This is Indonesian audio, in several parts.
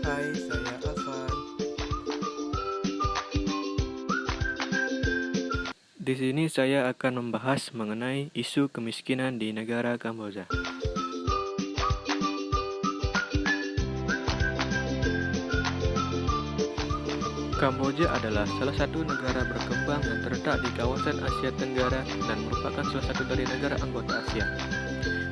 Hai, saya Alvan. Di sini saya akan membahas mengenai isu kemiskinan di negara Kamboja. Kamboja adalah salah satu negara berkembang yang terletak di kawasan Asia Tenggara dan merupakan salah satu dari negara anggota ASEAN.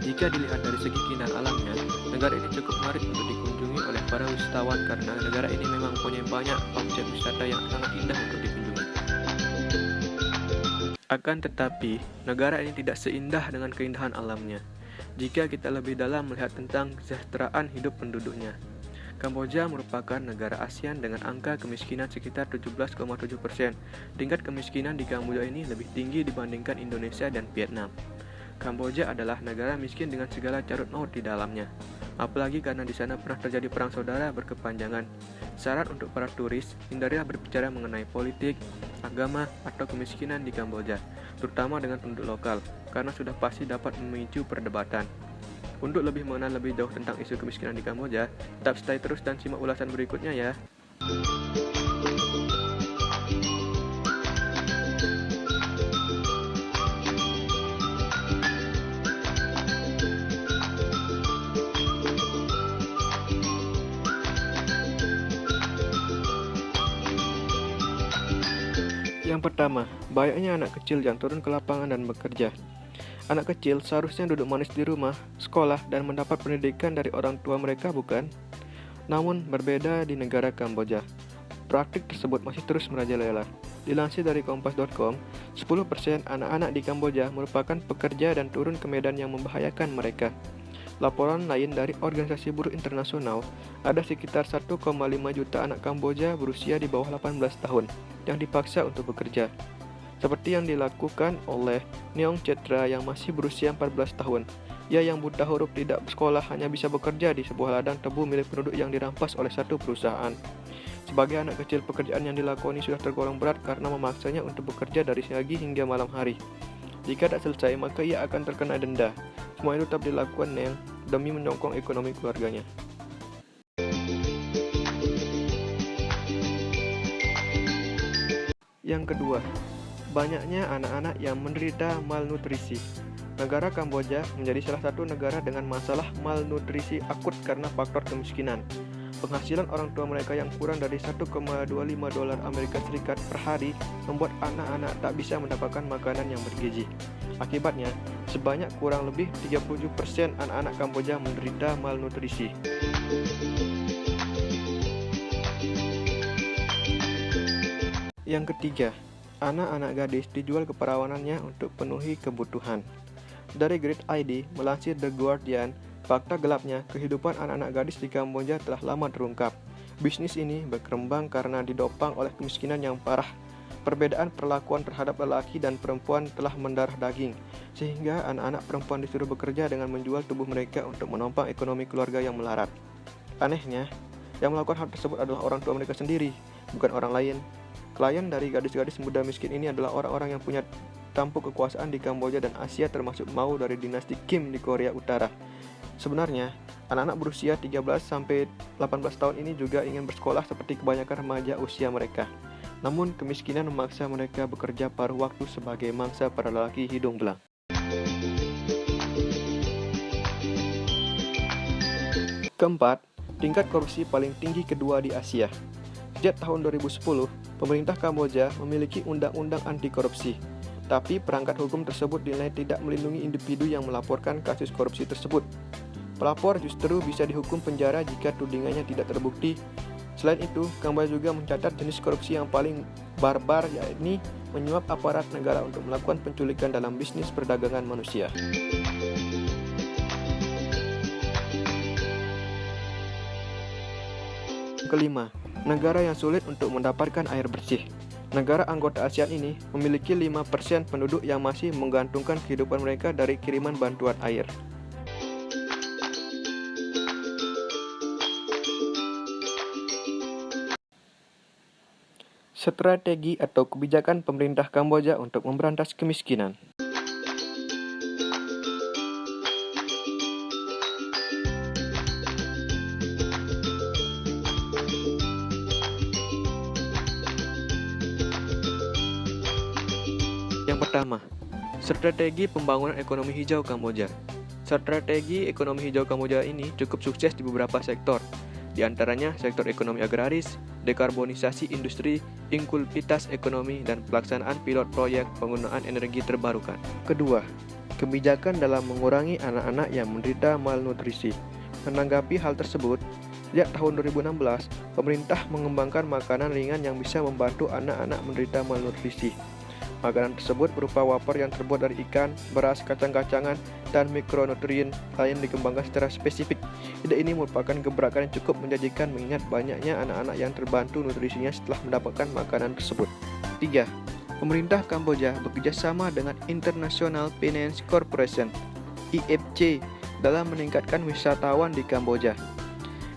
Jika dilihat dari segi keindahan alamnya, negara ini cukup menarik untuk dikunjungi oleh para wisatawan karena negara ini memang punya banyak objek wisata yang sangat indah untuk dikunjungi. Akan tetapi, negara ini tidak seindah dengan keindahan alamnya. Jika kita lebih dalam melihat tentang kesejahteraan hidup penduduknya, Kamboja merupakan negara ASEAN dengan angka kemiskinan sekitar 17,7%. Tingkat kemiskinan di Kamboja ini lebih tinggi dibandingkan Indonesia dan Vietnam. Kamboja adalah negara miskin dengan segala carut maut di dalamnya. Apalagi karena di sana pernah terjadi perang saudara berkepanjangan. Saran untuk para turis, hindarilah berbicara mengenai politik, agama, atau kemiskinan di Kamboja, terutama dengan penduduk lokal, karena sudah pasti dapat memicu perdebatan. Untuk lebih mengenal lebih jauh tentang isu kemiskinan di Kamboja, tetap stay terus dan simak ulasan berikutnya ya. Yang pertama, banyaknya anak kecil yang turun ke lapangan dan bekerja. Anak kecil seharusnya duduk manis di rumah, sekolah, dan mendapat pendidikan dari orang tua mereka, bukan? Namun, berbeda di negara Kamboja. Praktik tersebut masih terus merajalela. Dilansir dari Kompas.com, 10% anak-anak di Kamboja merupakan pekerja dan turun ke medan yang membahayakan mereka. Laporan lain dari Organisasi Buruh Internasional, ada sekitar 1,5 juta anak Kamboja berusia di bawah 18 tahun yang dipaksa untuk bekerja. Seperti yang dilakukan oleh Neong Cetra yang masih berusia 14 tahun. Ia yang buta huruf tidak bersekolah hanya bisa bekerja di sebuah ladang tebu milik penduduk yang dirampas oleh satu perusahaan. Sebagai anak kecil, pekerjaan yang dilakoni sudah tergolong berat karena memaksanya untuk bekerja dari pagi hingga malam hari. Jika tak selesai, maka ia akan terkena denda. Semua itu tetap dilakukan Neong demi menyokong ekonomi keluarganya. Yang kedua, banyaknya anak-anak yang menderita malnutrisi. Negara Kamboja menjadi salah satu negara dengan masalah malnutrisi akut karena faktor kemiskinan. Penghasilan orang tua mereka yang kurang dari 1,25 dolar Amerika Serikat per hari membuat anak-anak tak bisa mendapatkan makanan yang bergizi. Akibatnya, sebanyak kurang lebih 37% anak-anak Kamboja menderita malnutrisi. Yang ketiga, anak-anak gadis dijual keperawanannya untuk penuhi kebutuhan. Dari Grid ID melansir The Guardian, fakta gelapnya kehidupan anak-anak gadis di Kamboja telah lama terungkap. Bisnis ini berkembang karena didopang oleh kemiskinan yang parah. Perbedaan perlakuan terhadap lelaki dan perempuan telah mendarah daging, sehingga anak-anak perempuan disuruh bekerja dengan menjual tubuh mereka untuk menopang ekonomi keluarga yang melarat. Anehnya, yang melakukan hal tersebut adalah orang tua mereka sendiri, bukan orang lain. Klien dari gadis-gadis muda miskin ini adalah orang-orang yang punya tampuk kekuasaan di Kamboja dan Asia, termasuk Mao dari dinasti Kim di Korea Utara. Sebenarnya, anak-anak berusia 13-18 tahun ini juga ingin bersekolah seperti kebanyakan remaja usia mereka. Namun, kemiskinan memaksa mereka bekerja paruh waktu sebagai mangsa para lelaki hidung belang. Keempat, tingkat korupsi paling tinggi kedua di Asia. Sejak tahun 2010, pemerintah Kamboja memiliki undang-undang anti korupsi. Tapi perangkat hukum tersebut dinilai tidak melindungi individu yang melaporkan kasus korupsi tersebut. Pelapor justru bisa dihukum penjara jika tudingannya tidak terbukti. Selain itu, Kamboja juga mencatat jenis korupsi yang paling barbar, yakni menyuap aparat negara untuk melakukan penculikan dalam bisnis perdagangan manusia. Kelima, negara yang sulit untuk mendapatkan air bersih. Negara anggota ASEAN ini memiliki 5% penduduk yang masih menggantungkan kehidupan mereka dari kiriman bantuan air. Strategi atau kebijakan pemerintah Kamboja untuk memberantas kemiskinan. Pertama, strategi pembangunan ekonomi hijau Kamboja. Strategi ekonomi hijau Kamboja ini cukup sukses di beberapa sektor, di antaranya sektor ekonomi agraris, dekarbonisasi industri, inklusivitas ekonomi, dan pelaksanaan pilot proyek penggunaan energi terbarukan. Kedua, kebijakan dalam mengurangi anak-anak yang menderita malnutrisi. Menanggapi hal tersebut, sejak tahun 2016, pemerintah mengembangkan makanan ringan yang bisa membantu anak-anak menderita malnutrisi. Makanan tersebut berupa wafer yang terbuat dari ikan, beras, kacang-kacangan, dan mikronutrien lain dikembangkan secara spesifik. Ide ini merupakan gebrakan yang cukup menjanjikan mengingat banyaknya anak-anak yang terbantu nutrisinya setelah mendapatkan makanan tersebut. 3. Pemerintah Kamboja bekerjasama dengan International Finance Corporation (IFC) dalam meningkatkan wisatawan di Kamboja.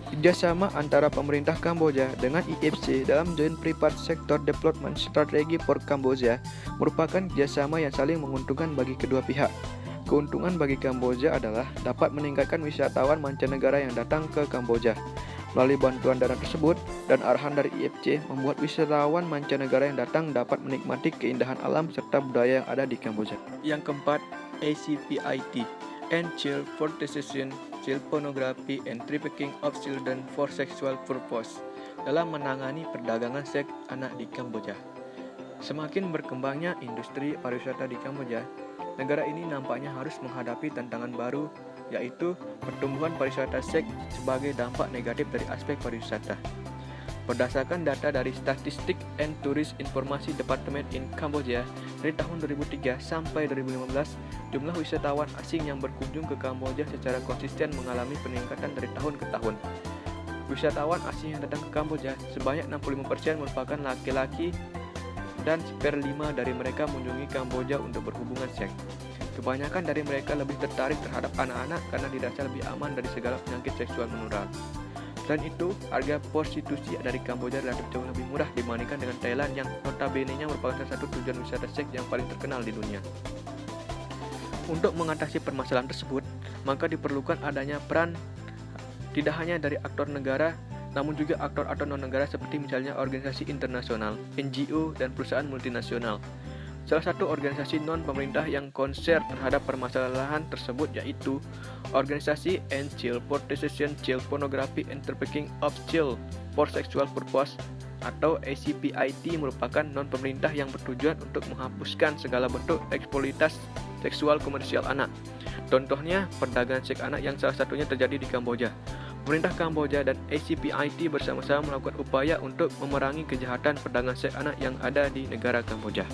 Kerjasama antara pemerintah Kamboja dengan IFC dalam Joint Private Sector Development Strategy for Cambodia merupakan kerjasama yang saling menguntungkan bagi kedua pihak. Keuntungan bagi Kamboja adalah dapat meningkatkan wisatawan mancanegara yang datang ke Kamboja. Melalui bantuan dana tersebut dan arahan dari IFC membuat wisatawan mancanegara yang datang dapat menikmati keindahan alam serta budaya yang ada di Kamboja. Yang keempat, ACPIT and Child Prostitution, Child Pornography, and Trafficking of Children for Sexual Purpose dalam menangani perdagangan seks anak di Kamboja. Semakin berkembangnya industri pariwisata di Kamboja, negara ini nampaknya harus menghadapi tantangan baru, yaitu pertumbuhan pariwisata seks sebagai dampak negatif dari aspek pariwisata. Berdasarkan data dari Statistic and Tourist Informasi Department in Cambodia dari tahun 2003 sampai 2015, jumlah wisatawan asing yang berkunjung ke Kamboja secara konsisten mengalami peningkatan dari tahun ke tahun. Wisatawan asing yang datang ke Kamboja sebanyak 65% merupakan laki-laki dan 1/5 dari mereka mengunjungi Kamboja untuk berhubungan seks. Kebanyakan dari mereka lebih tertarik terhadap anak-anak karena dirasa lebih aman dari segala penyakit seksual menular. Selain itu, harga prostitusi dari Kamboja relatif jauh lebih murah dibandingkan dengan Thailand yang notabene-nya merupakan salah satu tujuan wisata seks yang paling terkenal di dunia. Untuk mengatasi permasalahan tersebut, maka diperlukan adanya peran tidak hanya dari aktor negara, namun juga aktor atau non-negara seperti misalnya organisasi internasional, NGO, dan perusahaan multinasional. Salah satu organisasi non-pemerintah yang konser terhadap permasalahan tersebut yaitu Organisasi End Child Prostitution, Child Pornography, and Trafficking of Children for Sexual Purpose atau ACPIT merupakan non-pemerintah yang bertujuan untuk menghapuskan segala bentuk eksploitasi seksual komersial anak. Contohnya, perdagangan seks anak yang salah satunya terjadi di Kamboja. Pemerintah Kamboja dan ACPIT bersama-sama melakukan upaya untuk memerangi kejahatan perdagangan seks anak yang ada di negara Kamboja.